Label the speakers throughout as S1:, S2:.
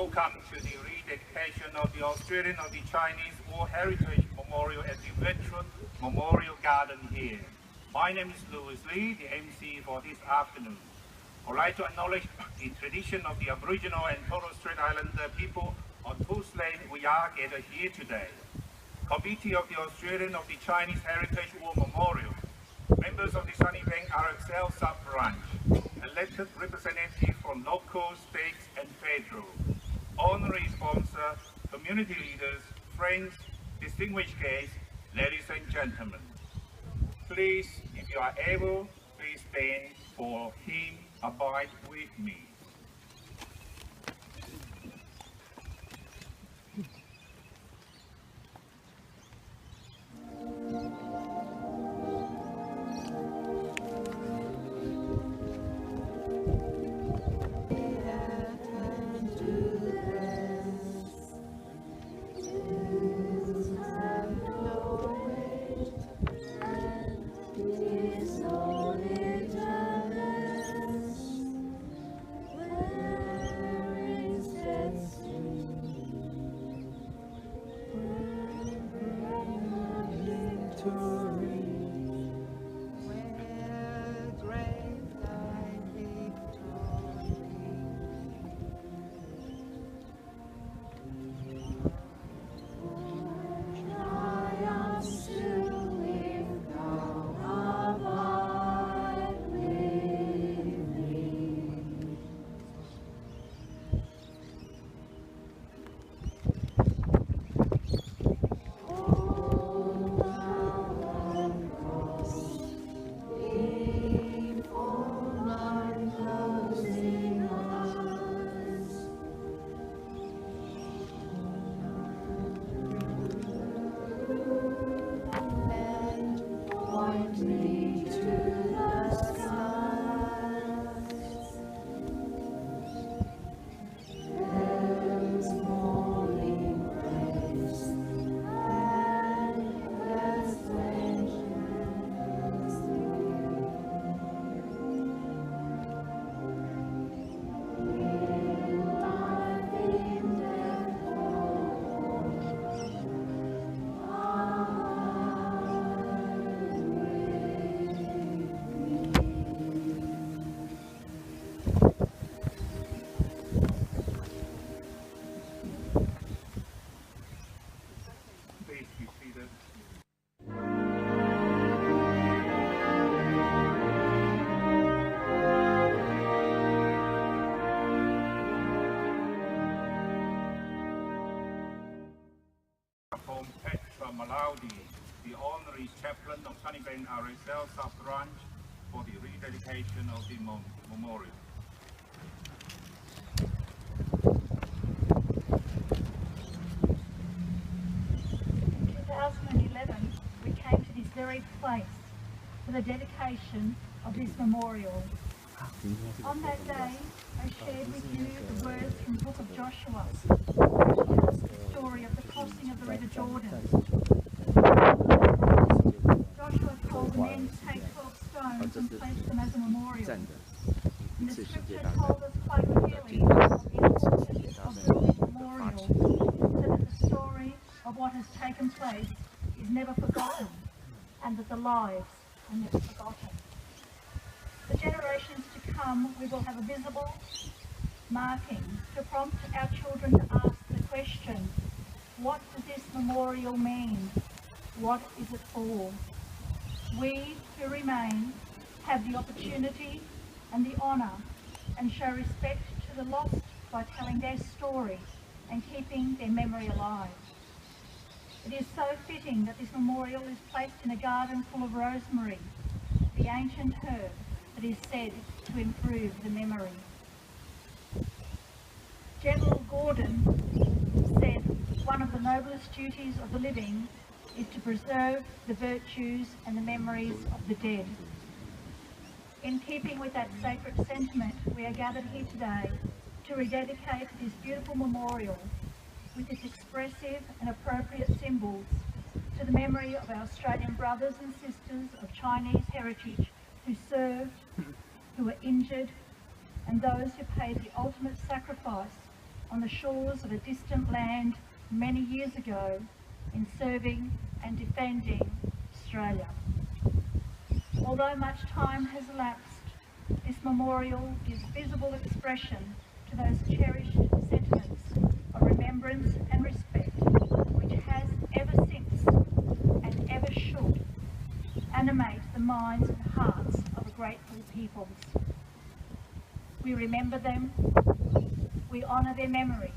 S1: Welcome to the rededication of the Australian of the Chinese War Heritage Memorial at the Veteran Memorial Garden here. My name is Lee, the MC for this afternoon. I would like to acknowledge the tradition of the Aboriginal and Torres Strait Islander people on whose land we are gathered here today. Committee of the Australian of the Chinese Heritage War Memorial, members of the Sunnybank RSL sub-branch, elected representatives from local, states and federal, honorary sponsor, community leaders, friends, distinguished guests, ladies and gentlemen. Please, if you are able, please stand for Hymn Abide With Me. Petra, Milaudi, the Honorary Chaplain of Sunnybank RSL sub-branch for the rededication of the memorial.
S2: In 2011, we came to this very place for the dedication of this memorial. On that day, I shared with you the words from the book of Joshua, which tells the story of the crossing of the River Jordan. Joshua told the men to take 12 stones and place them as a memorial. And the scripture told us quite clearly of the importance of building a memorial so that the story of what has taken place is never forgotten and that the lives are never forgotten. For generations to come, we will have a visible marking to prompt our children to ask the question, what does this memorial mean? What is it for? We who remain have the opportunity and the honour and show respect to the lost by telling their story and keeping their memory alive. It is so fitting that this memorial is placed in a garden full of rosemary, the ancient herb that is said to improve the memory. General Gaulder said one of the noblest duties of the living is to preserve the virtues and the memories of the dead. In keeping with that sacred sentiment, we are gathered here today to rededicate this beautiful memorial with its expressive and appropriate symbols to the memory of our Australian brothers and sisters of Chinese heritage who served, who were injured, and those who paid the ultimate sacrifice on the shores of a distant land many years ago in serving and defending Australia. Although much time has elapsed, this memorial gives visible expression to those cherished sentiments of remembrance and respect which has ever since and ever should animate the minds and hearts of a grateful peoples. We remember them, we honour their memory.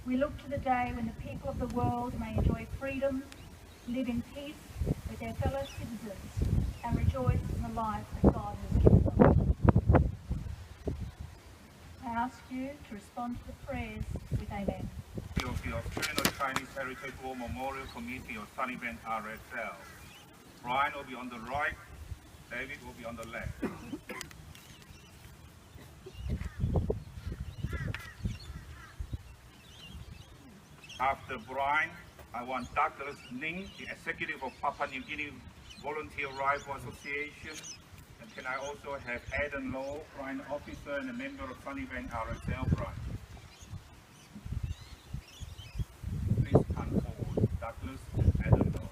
S2: We look to the day when the people of the world may enjoy freedom, live in peace with their fellow citizens, and rejoice in the life that God has given them. I ask you to respond to the prayers with Amen.
S1: Of the Australian Chinese Heritage War Memorial Committee of Sunnybank RSL. Brian will be on the right, David will be on the left. After Brian, I want Douglas Ning, the Executive of Papua New Guinea Volunteer Rifle Association. And can I also have Adam Lowe, Brian Officer and a member of Sunnybank RSL branch. Please come forward, Douglas and Adam Lowe.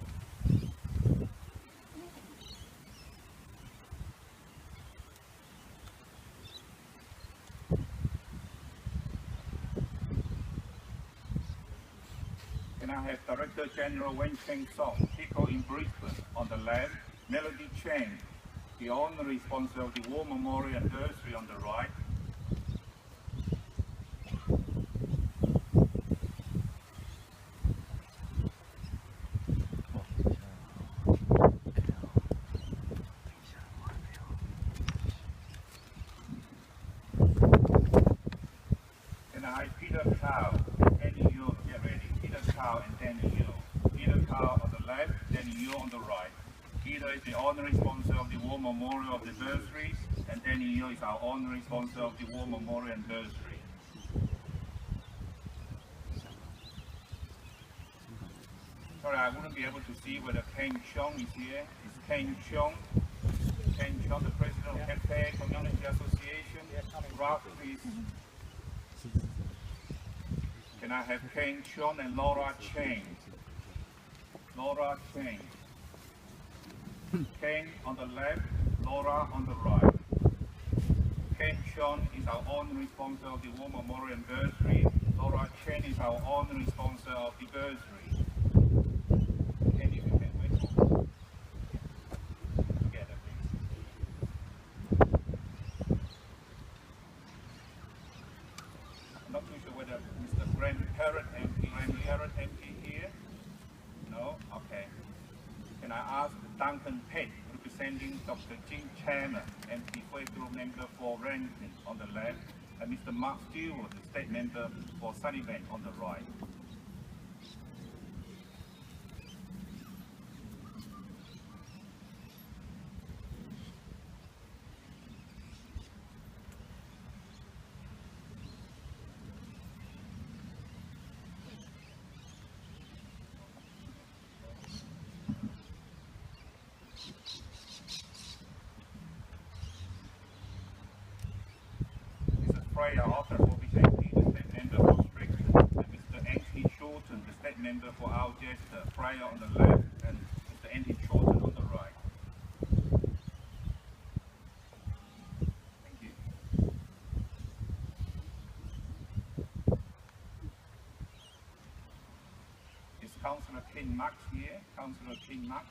S1: Can I have Director General Wen Cheng Song, Seeto in Brisbane, on the left, Milaudi Cheng, the Honorary sponsor of the War Memorial Anniversary, on the right. Can I have Peter Cow and Danny Yu, get ready. Peter Cow and Danny Yu. Peter Cow on the left, Danny Yu on the right. Peter is the honorary sponsor of the War Memorial Anniversary, and Danny Yu is our honorary sponsor of the War Memorial Anniversary. Sorry, I wouldn't be able to see whether Ken Chong is here. Is Ken Chong? Ken Chong, the President of Cafe Community Association. Ralph, please. Can I have Ken Chong and Laura Cheng? Laura Cheng. Ken on the left, Laura on the right. Ken Chong is our honorary sponsor of the War Memorial Anniversary. Laura Chen is our honorary sponsor of the anniversary. Ken, if you can wait for together, please. I'm not too sure whether Mr. Grandparent MP here? No? Okay. Can I ask Duncan Peck, representing Dr. Jim Chairman, MP Group Member for Renton on the left, and Mr. Mark Stewart, the State Member for Sunnybank on the right. Prayer offered will be MP, the State Member for Strickland, and Mr. Anthony Shorten, the State Member for Algester. Prayer on the left, and Mr. Anthony Shorten on the right. Thank you. Is Councillor King Max here? Councillor King Max?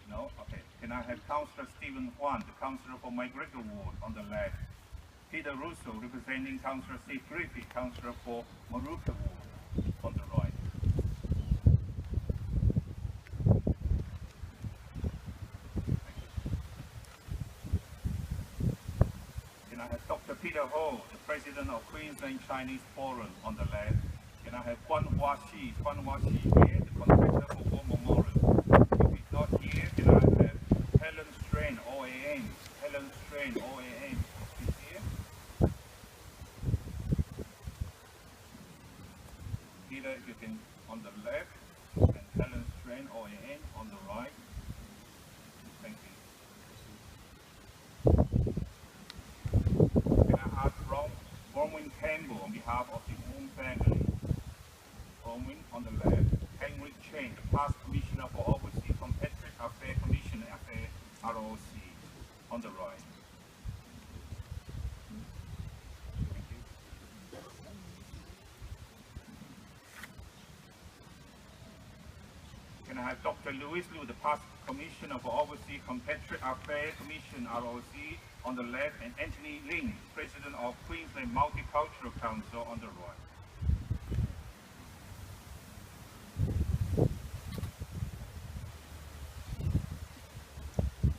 S1: No? Okay. Can I have Councillor Stephen Huan, the Councillor for McGregor Ward, on the left? Peter Russo, representing Councillor Steve Griffith, Councillor for Moruka Ward, on the right. Can I have Dr. Peter Ho, the President of Queensland Chinese Forum, on the left? Can I have Guan Hua Shi here, the contractor for War Memorial? If he's not here, can I have Helen Strain, OAM? Helen Strain, OAM. Peter, if you can, on the left, and Helen Strain, OAN, on the right. Thank you. Can I ask Bronwyn Campbell on behalf of I have Dr. Louis Liu, the past Commissioner for Overseas Compatriot Affairs Commission, ROC, on the left, and Anthony Ling, President of Queensland Multicultural Council, on the right.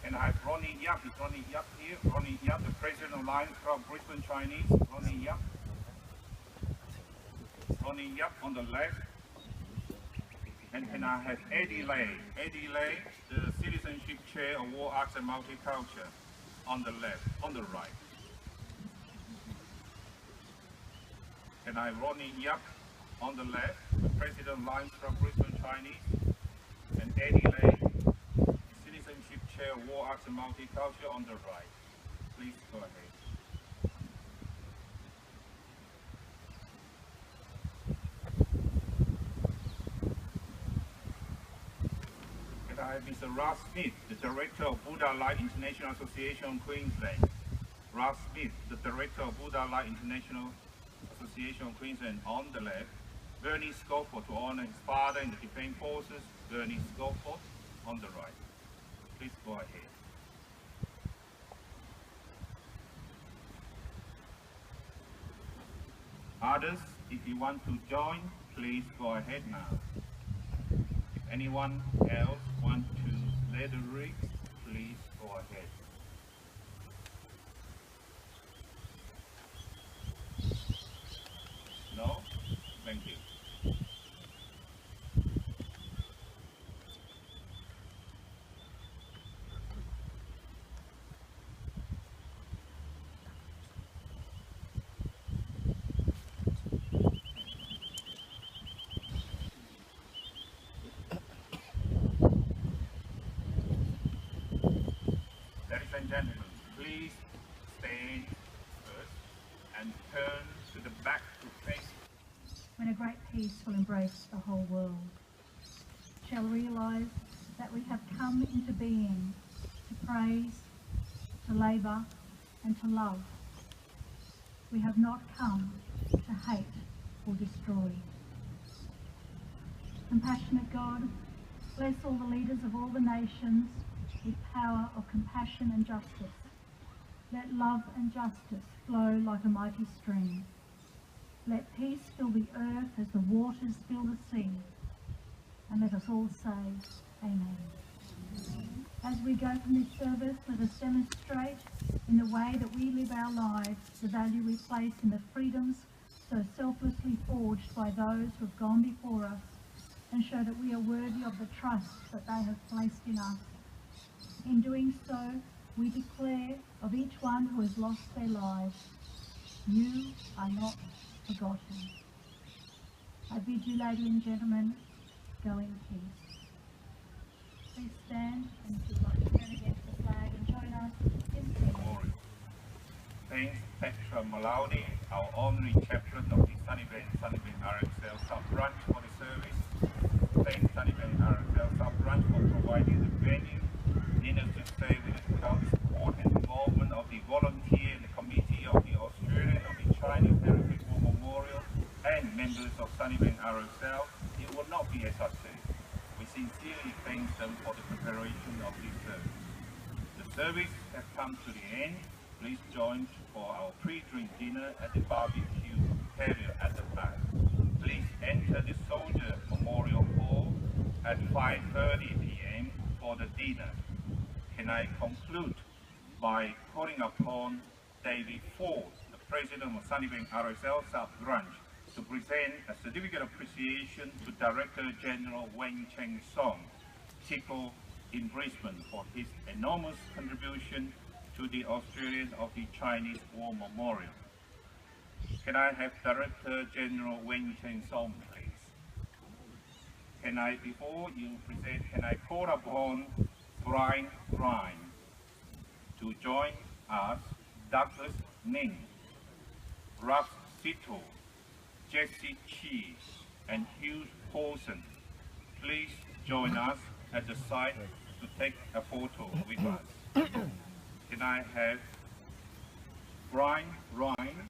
S1: And I have Ronnie Yap. Is Ronnie Yap here? Ronnie Yap, the President of Lions Club Brisbane Chinese. Ronnie Yap. Ronnie Yap on the left. And I have Eddie Lay. Eddie Lay, the Citizenship Chair of War, Arts and Multiculture, on the left, on the right. And I have Ronnie Yap on the left, the President of Lions Club Brisbane Chinese. And Eddie Lay, Citizenship Chair of War, Arts and Multiculture, on the right. Please go ahead. I have Mr. Russ Smith, the Director of Buddha Light International Association, Queensland. Russ Smith, the Director of Buddha Light International Association, Queensland, on the left. Bernie Scofford, to honor his father in the Defence Forces. Bernie Scofford, on the right. Please go ahead. Others, if you want to join, please go ahead now. If anyone else want to lead the rigs, please go ahead. No? Thank you. Ladies and gentlemen, please stand first and turn to the back to face.
S2: When a great peace will embrace the whole world, shall realise that we have come into being to praise, to labour and to love. We have not come to hate or destroy. Compassionate God, bless all the leaders of all the nations with power of compassion and justice. Let love and justice flow like a mighty stream. Let peace fill the earth as the waters fill the sea. And let us all say, Amen. As we go from this service, let us demonstrate in the way that we live our lives the value we place in the freedoms so selflessly forged by those who have gone before us, and show that we are worthy of the trust that they have placed in us. In doing so, we declare of each one who has lost their lives, you are not forgotten. I bid you, ladies and gentlemen, go in peace. Please stand, and if you'd like to turn against the flag and join us in singing.
S1: Thanks Petra Milaudi, our Honorary Chaplain of the Sunnybank RSL sub-branch, for the service. Thanks Sunnybank RSL sub-branch for providing the venue. Needless to say, without the support and involvement of the volunteer and the committee of the Australian, of the Chinese Heritage War Memorial, and members of Sunnybank RSL, it would not be a success. We sincerely thank them for the preparation of this service. The service has come to the end. Please join for our pre-drink dinner at the barbecue area at the back. Please enter the Soldier Memorial Hall at 5:30 p.m. for the dinner. Can I conclude by calling upon David Ford, the President of Sunnybank RSL Sub-Branch, to present a certificate of appreciation to Director General Wang Cheng Song, Seeto in Brisbane, for his enormous contribution to the Australian of the Chinese War Memorial. Can I have Director General Wang Cheng Song, please? Can I, before you present, can I call upon Brian Ryan to join us, Douglas Ning, Russ Seeto, Jesse Chee, and Hugh Paulson. Please join us at the site to take a photo with us. Can I have Brian Ryan